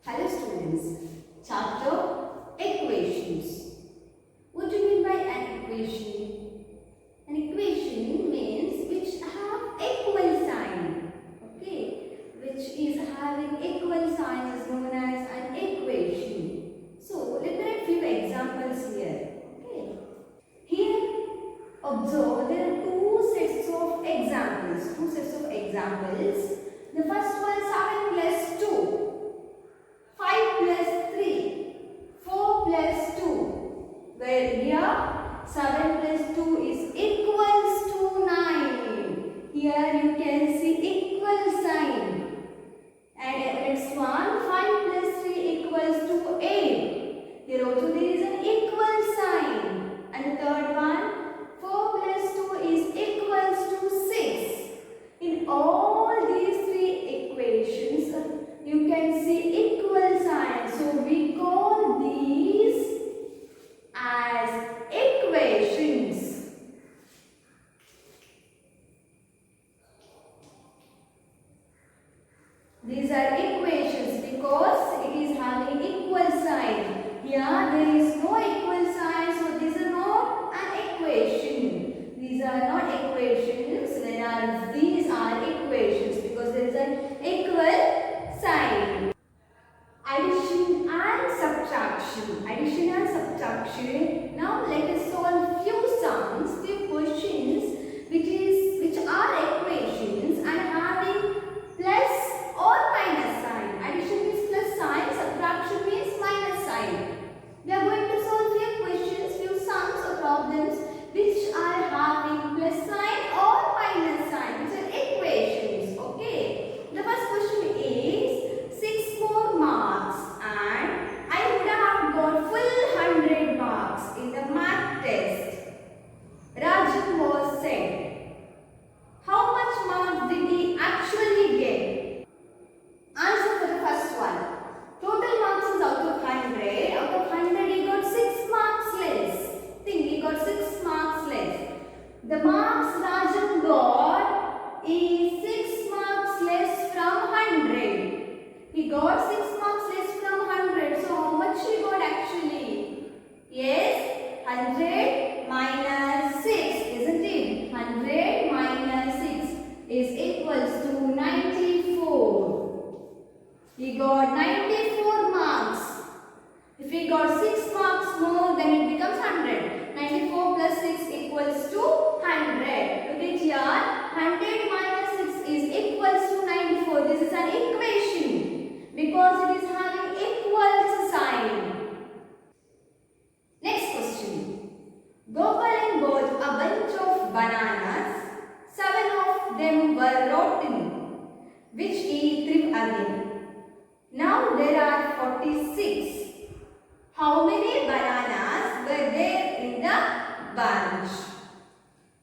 Hello students, chapter equations. What do you mean by an equation? An equation means which have equal sign. Okay, which is having equal sign is known as an equation. So let me write few examples here. Okay, here observe there are two sets of examples. The first one 7 plus 2. 5 plus 3, 4 plus 2, where here 7 plus 2 is equals to 9. Here you can see equal sign. And next one 5 plus 3 equals to 8. Here also there is an equal sign. And the third one 4 plus 2 is equals to 6. In all these three equations you can see equal sign. So we call these as equations. These are equations because it is having equal sign. Here there is no equal sign, so these are not an equation. These are not equations, whereas these are equations because there is an equal sign. Addition and subtraction. Addition and subtraction. Now let us solve few sums, few questions which are equations and having plus or minus sign. Addition means plus sign, subtraction means minus sign. We are going to solve few questions, few sums or problems which are having plus sign or minus sign. These are equations. Okay. The first question is 6 more marks and I would have got full 100 marks in the math test. Rajan was said. How much marks did he actually get? Answer for the first one. Total marks is out of 100. Out of 100 he got 6 marks less. Think he got 6 marks less. The marks Rajan got is 6 marks less from 100. He got 6 marks less from 100. So how much he got actually? Yes, 100 minus 6, isn't it? 100 minus 6 is equals to 94. He got 94 marks. If he got 6 marks more, then it becomes 100. 94 plus 6 equals to 100. Look at here. 100 minus 6 is equals to 94. This is an equation because it is having equal sign. Next question. Gopal and bought a bunch of bananas. 7 of them were rotten, which he threw away. Now there are 46. How many bananas were there in the bunch?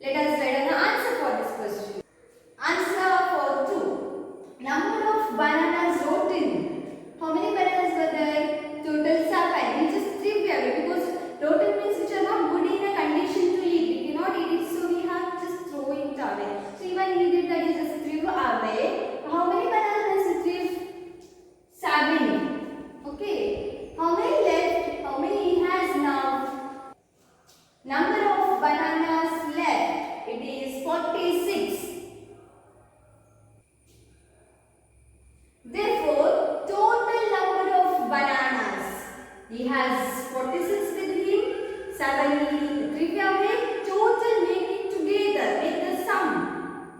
Let us write an answer for this question. Answer for 2. Number of bananas rotten. How many bananas were there? Total 7. We just threw away because rotten means which are not good in a condition to eat. We cannot eat it, so we have just throw it away. So even he did that, he just threw away. How many bananas he threw? 7. Okay. How many left? How many he has now? Number of bananas left. It is 46. Therefore, total number of bananas. He has 46 with him. 7 he threw away. Total, make it together. Make the sum.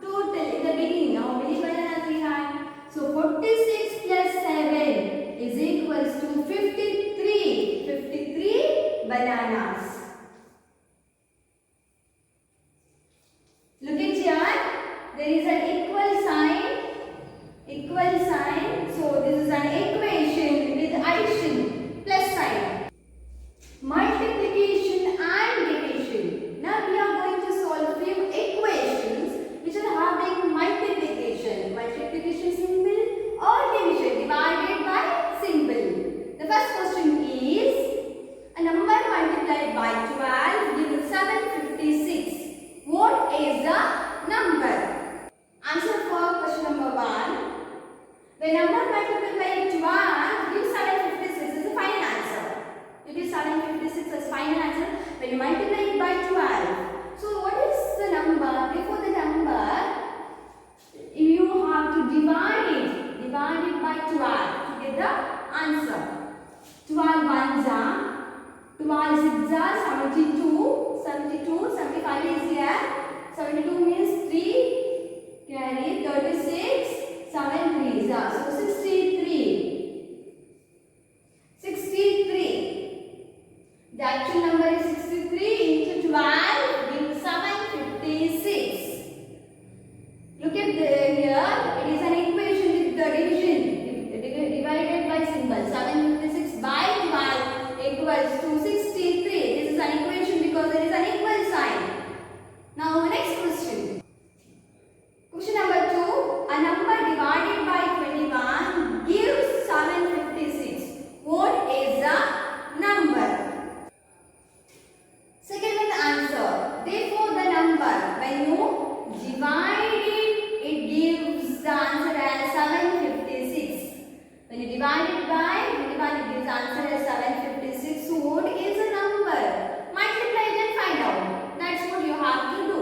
Total in the beginning. How many bananas he had? So 46 plus 7 is equals to 53. 53 bananas. Look at here. There is an equal sign. Equal sign. So this is an equation with addition plus sign. Multiplication and division. Now we are going to solve few equations which are having multiplication. Multiplication symbol or division divided by symbol. The first question is a number multiplied by when you multiply it by 12. So what is the number? Before the number, you have to divide it by 12 to get the answer. 12 ones are 12 sixes are 72, 75 is here. 72 means 3 carry 36, 7 threes are so 63. 63. The actual number is 63 into 12 gives 756. Look at here, it is an equation with the division divided by symbol. 756 by 12 equals to 63. This is an equation because there is an equal sign. Now next question. Question number 2. A number divided by 21 gives 756. What is the number? Second one, the answer. Therefore the number, when you divide it gives the answer as 756. When you divide it by 21, it gives the answer as 756. So what is the number? Multiply it and find out. That's what you have to do.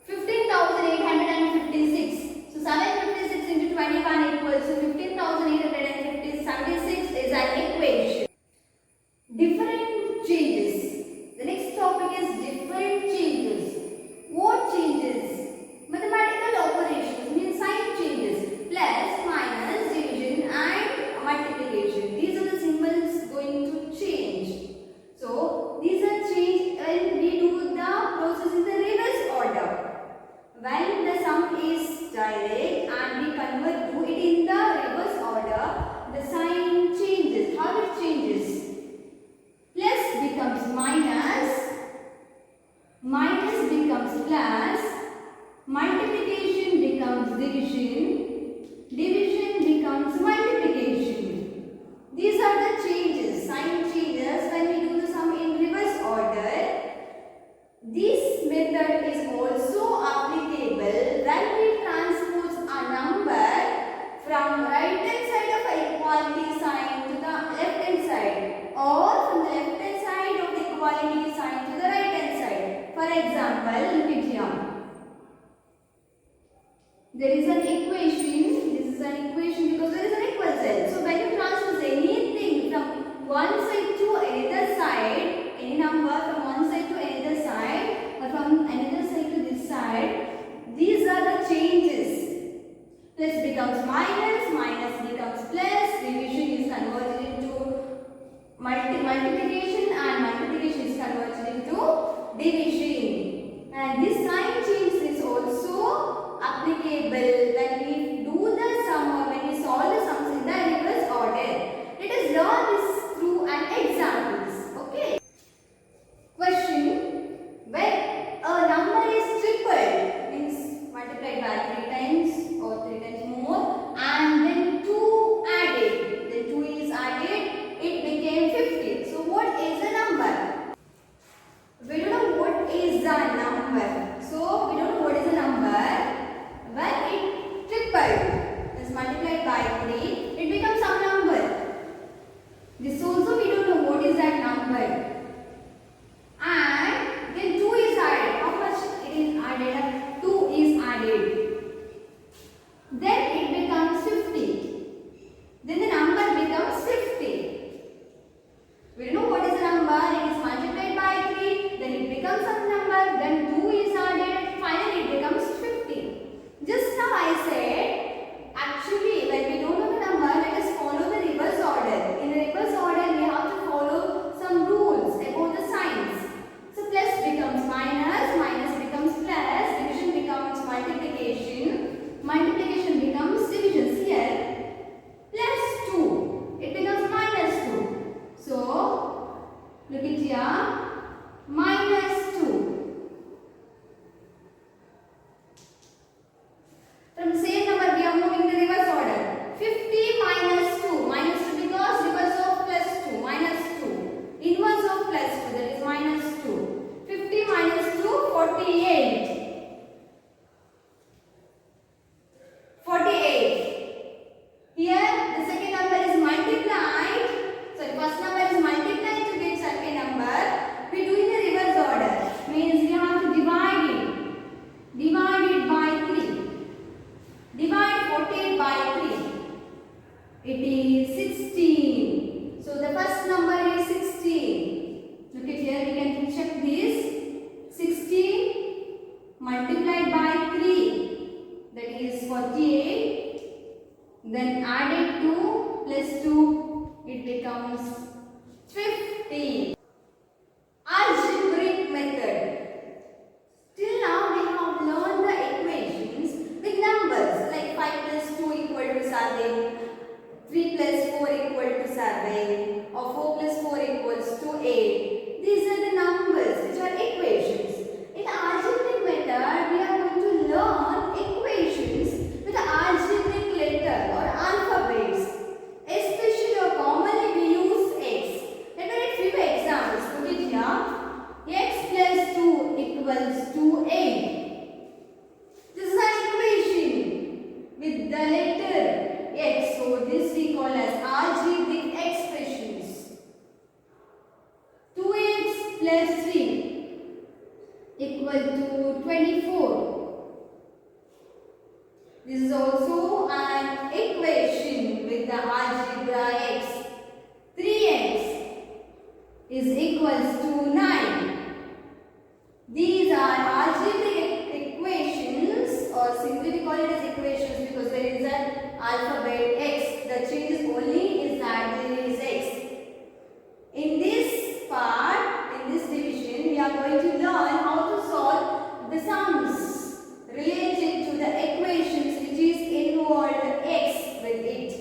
15,856. So 756 into 21 equals to 15,856 is an equation. Different changes. The next topic is different changes. What changes? Mathematical operations means sign changes. Plus, minus, division and multiplication. These are the symbols going to change. So, these are changed when we do the process in the reverse order. When the sum is direct and we convert to it in the reverse order, the sign changes. How it changes? Plus becomes minus, minus becomes plus, multiplication becomes division, division becomes multiplication. These are the changes, sign changes when we do the sum in reverse order. This method is also applicable when we transpose a number from right hand side of an equality sign to the left hand side, or from the left hand side of the equality sign to the right hand side. For example, look at here. There is an equation. This is an equation because there is an equal sign. So when you transpose anything from one side to another side, any number from one side to another side, or from another side to this side, these are the changes. Plus becomes minus, minus becomes plus, division is converted into multiplication, and multiplication is converted into division. And this sign change is also applicable when we do the sum or when we solve the sums in the reverse order. Let us learn this through an examples. Okay. Question: when a number is tripled, means multiplied by 3 times or 3 times more, and then 2 added, then 2 is added, it became 50. So what is the number? We don't know what is the number. So we don't know what is the number. When it tripled, is multiplied by 3, it becomes some number. This also we don't know what is that number. And then 2 is added. How much it is added? 2 is added. Then it becomes 50. Then the number becomes 50. We don't know what is the number. It is multiplied by 3. Then it becomes some number. Then 2 is added. Finally it becomes 50. Just now I said, actually when we don't know the number, let us follow the reverse order. In the reverse order, we have to follow some rules about the signs. So plus becomes minus, minus becomes plus, division becomes multiplication, multiplication becomes division. Here, plus 2, it becomes minus 2. So, look at here, minus 2. From the same number, we are moving the reverse order. 50 minus 2. Minus 2 because reverse of plus 2. Minus 2. Inverse of plus 2. That is minus 2. 50 minus 2, 48. 48. Here, the second number is multiplied. Sorry, first number is multiplied to get second number. plus 3 equal to 24. This is also an equation with the algebra x. 3x is equals to 9. These are algebraic equations, or simply we call it as equations because there is an alphabet x. The change is only is that there is x. In this part, in this division, we are going to learn how to solve the sums related to the equations which is involved x with it.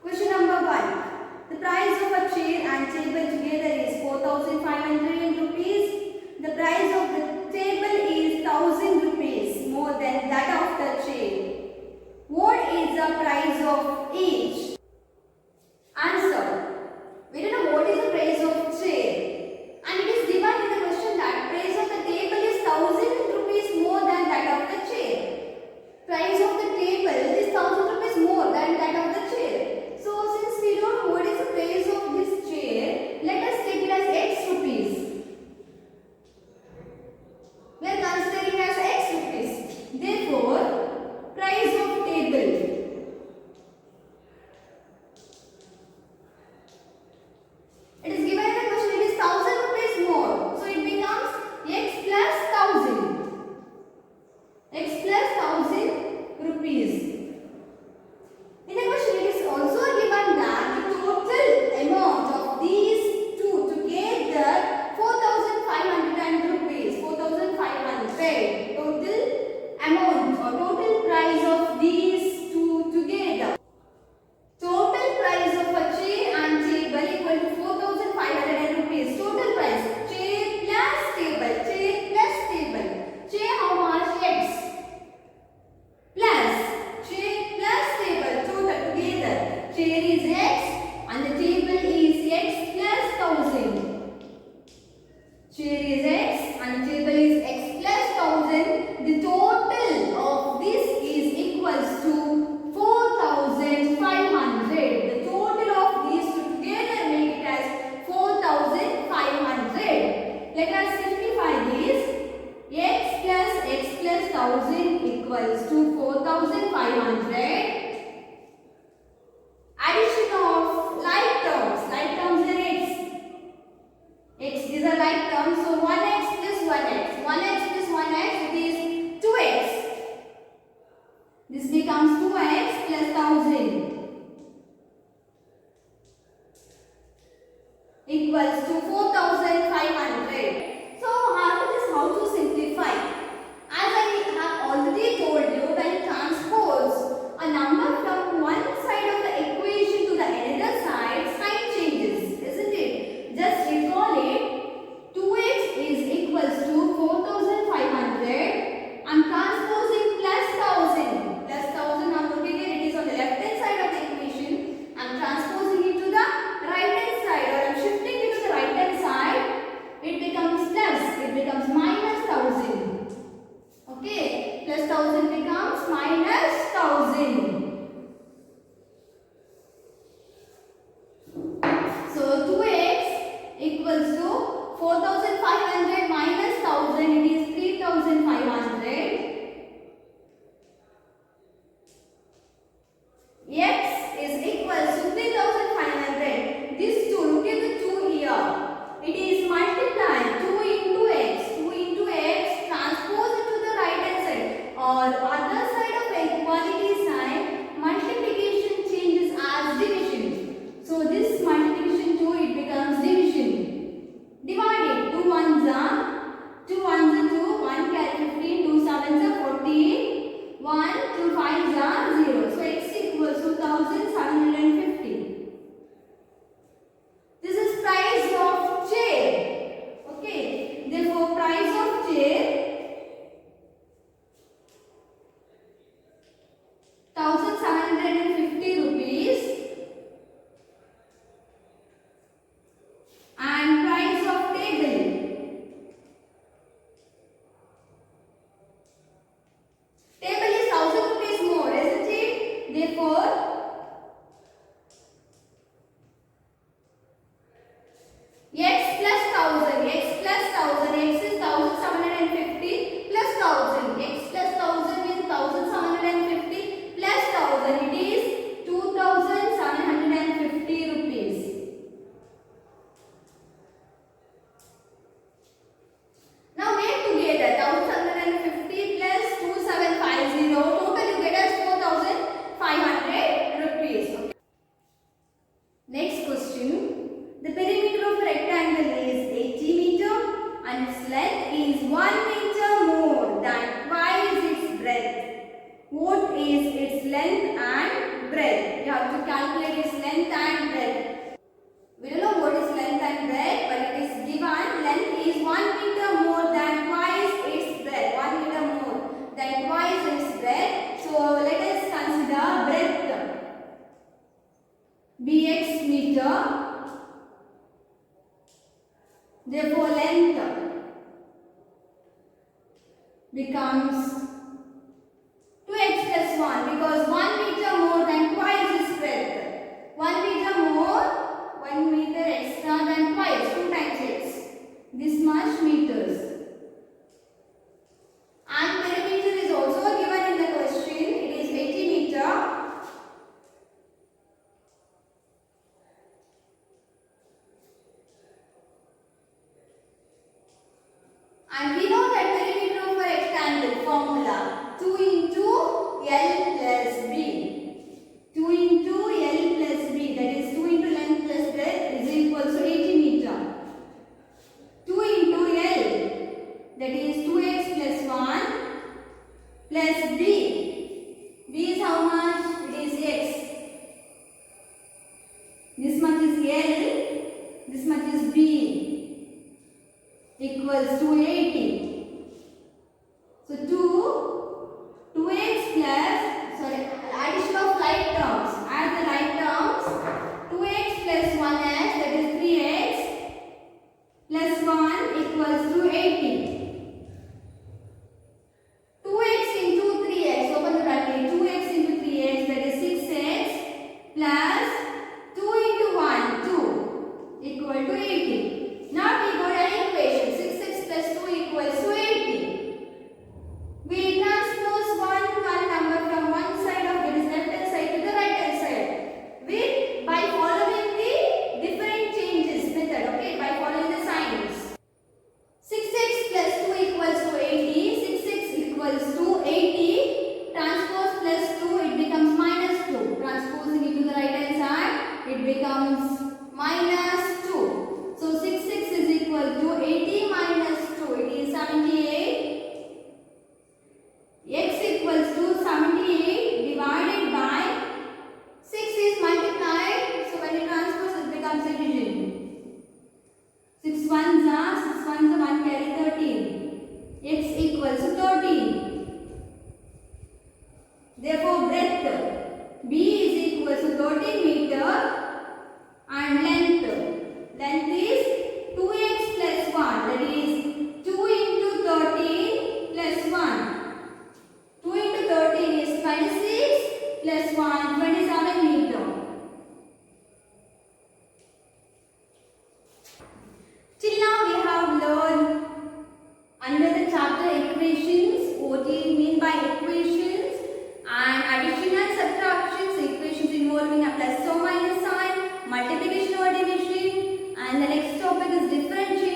Question number 1. The price of a chair and table together is 4,500 rupees. The price of the table is 1,000 rupees more than that of the chair. What is the price of each? Answer. We don't know what is the price of chair, and it is given in the question that price of the table is 1,000 rupees more than that of the chair. Price of the table is 1,000 rupees more than that of the chair. So since we don't know what is the price of this chair, let us take it as x rupees. We are considering as x rupees. Therefore, price of table. It is given in the question, it is 1,000 rupees more. So it becomes x plus 1,000. X plus 1,000 rupees. In the question, it is also given that the total amount of these two together 4,500 rupees. 4,500. Total amount or total price of these two together. Total price of a chair and table equal to 4,500 rupees. Total price. Chair plus table. Chair plus table. Chair how much? X. Plus chair plus table. Total together. Chair is x and the table is x plus 1,000. Chair is x and the table is x plus 1,000. The total of this is equals to 4,500. The total of these two together make it as 4,500. Let us simplify this. X plus 1,000 equals to 4,500. Addition of like terms. Like terms are x. X is a like term. So 1x plus 1x. 1x plus 1x, it is 2x. This becomes 2x plus 1,000 equals to 4,500. So after this, how to simplify? As I have already told you, when you transpose a number from one side of the equation to the another side, sign changes, isn't it? Just recall it. 2x is equals to 4,500. I'm transposing plus 1,000. Plus 1,000 I'm looking at, it is on the left hand side of the equation. I'm transposing it to the right hand side, or I'm shifting it to the right hand side. It becomes plus, it becomes minus 1,000. Okay, plus 1,000 becomes minus 1,000. So 2x equals to 4,500 minus 1,000, it is 3,500. X is equals to 3,500. These two, look at the 2 here. It is multiplied 2 into x. 2 into x, transpose it to the right hand side or other side of the equality sign. Multiplication changes as division. So this multiplication 2, it becomes division. Divide it. 2 ones are 2, 1 carry 15, 2 7 Therefore, length becomes 2x plus 1 because 1 meter more than twice its breadth. 1 meter more, 1 meter extra than twice, 2 times x. This much meters. And perimeter is also given in the question. It is 80 meter. And we know that perimeter of a rectangle formula 2 into L plus B. 2 into L plus B, that is 2 into length plus breadth is equal to 80 meter. 2 into L, that is 2x plus 1 plus B. B is how much? It is x. This much is L, this much is B. Equals to 80. So 2x plus, addition of like terms. Add the like terms. 2x plus 1x, that is 3x plus 1 equals to 80. 2x into 3x, open the bracket. 2x into 3x, that is 6x plus 2 into 1, 2 equal to 80. Now we got an equation. 6x plus 2 equals to 80. We transpose one number from one side of the left hand side to the right hand side by following the different changes method. Okay, by following the signs. 6x plus 2 equals to 80. 6x equals to 80. Transpose plus 2, it becomes minus 2. Transposing it to the right hand side, it becomes minus 2. So 6x is equal to 80 minus 2. It is 78. X equals to 78 divided by 6 is multiplied. So when it transposes, it becomes division. 6 ones are 1 carry 13. X equals to 13. Therefore, breadth B is equal to 13 meter and length is 2x plus 1, that is 2 into 13 plus 1. 2 into 13 is 26 plus 1, 27 meter. Till now we have learned under the chapter equations, what do you mean by equations, and addition and subtractions, equations involving a plus or minus sign, multiplication or division, and the next topic is differentiation.